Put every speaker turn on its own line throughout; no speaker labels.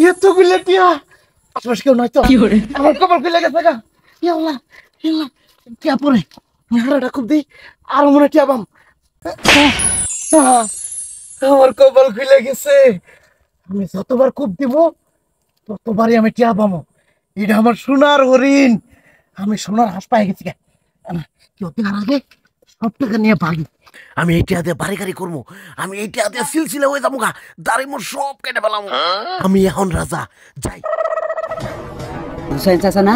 এতগুলো টিয়া আশেপাশে কেউ নয়তো? আমার কপাল খুলে গেছে গা। ইয়াল্লাহ ইয়াল্লাহ, টিয়া পরে হারাটা খুব দিই আর মনে টিয়া পাম। আমার কপাল খুলে গেছে। আমি যতবার খুব দিব ততবারই আমি টিয়া পামো। এটা আমার সোনার হরিণ। আমি সোনার হাঁস পাই গেছি গা। কেউ দেখার আগে সব টাকা নিয়ে ভাগি। আমি এই টিয়াতে বাড়ি গাড়ি করবো। আমি এই টিয়াতে সিলসিলা হয়ে যাবো গা। দাড়ি মোর সব কেটে পেলাম। আমি এখন রাজা যাই।
হুসাইন চাচা না?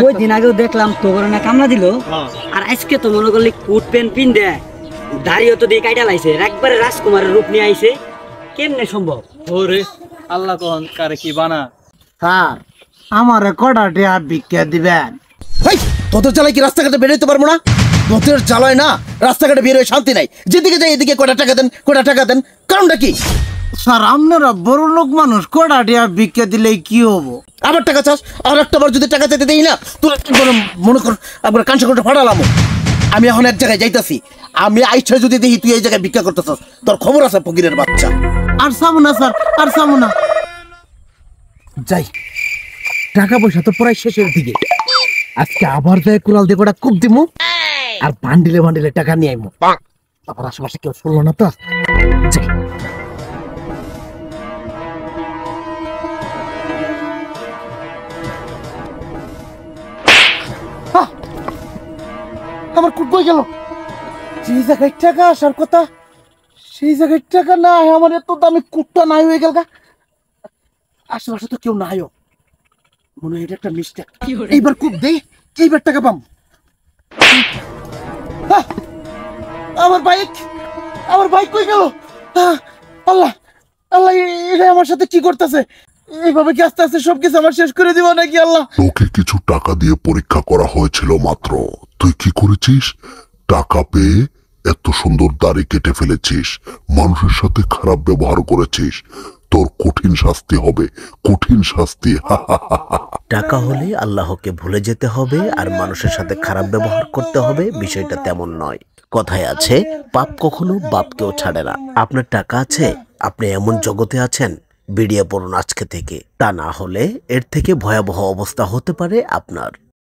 ওই দিন আগেও দেখলাম তো না কামলা দিল, আর আজকে তো মনে করলি কোট প্যান্ট পিন দেয়, দাড়িও তো দিয়ে কাইটা লাইছে, একবারে রাজকুমারের রূপ নিয়ে আইছে। কেমনে সম্ভব?
ওরে আল্লাহ কখন কারে কি বানা।
স্যার, আমারে কটা টিয়া ভিক্ষা দিবেন? তোদের জ্বালায় কি রাস্তাঘাটে বেরোতে পারবো না? তোদের জ্বালায় না রাস্তাঘাটে বেরোয় শান্তি নাই। যেদিকে যাই এদিকে কটা টাকা দেন, কটা টাকা দেন, কারণটা কি? স্যার, আপনারা বড় লোক মানুষ, কটা টিয়া ভিক্ষা দিলে কি হবো? আবার টাকা চাস? আর একটা বার যদি টাকা চাইতে দেই না, তোর মনে কর একবার কাঁচা করে ফাটালাম। আমি এখন এক জায়গায় যাইতাছি। আমি আইসা যদি দেখি তুই এই জায়গায় ভিক্ষা করতেছস, তোর খবর আছে ফকিরের বাচ্চা। আর সামু না স্যার, আর সামু না। যাই, টাকা পয়সা তো প্রায় শেষের দিকে। আজকে আবার যাই কুড়াল দিয়ে কটা কূপ দিমু আর বান্ডিলে বান্ডিলে টাকা নিয়ে আইমু। আবার আশেপাশে কেউ শুনলো না তো। যাই। আমার কূপ বই গেল। যেই জায়গায় টাকা আসার কথা সেই জায়গায় টাকা না, আমার এত দামি কূপটা নাই হয়ে গেল। আশেপাশে তো কেউ নাইও, মনে হয় এটা একটা মিস্টেক। এইবার কূপ দেই, এইবার টাকা পাম। আমার বাইক, আমার বাইক কই গেল? আল্লাহ আল্লাহ, এটা আমার সাথে কি করতেছে? এইভাবে কি আস্তে আস্তে সবকিছু আমার শেষ করে দিব নাকি? আল্লাহ,
তোকে কিছু টাকা দিয়ে পরীক্ষা করা হয়েছিল মাত্র। তুই কি করেছিস? টাকা পেয়ে এত সুন্দর দাড়ি কেটে ফেলেছিস, মানুষের সাথে খারাপ ব্যবহার করেছিস। তোর কঠিন শাস্তি হবে, কঠিন শাস্তি।
টাকা হলে আল্লাহকে ভুলে যেতে হবে আর মানুষের সাথে খারাপ ব্যবহার করতে হবে, বিষয়টা তেমন নয়। কথায় আছে, পাপ কখনো বাপকেও ছাড়ে না। আপনার টাকা আছে, আপনি এমন জগতে আছেন, বেরিয়ে পড়ুন আজকে থেকে। তা না হলে এর থেকে ভয়াবহ অবস্থা হতে পারে আপনার।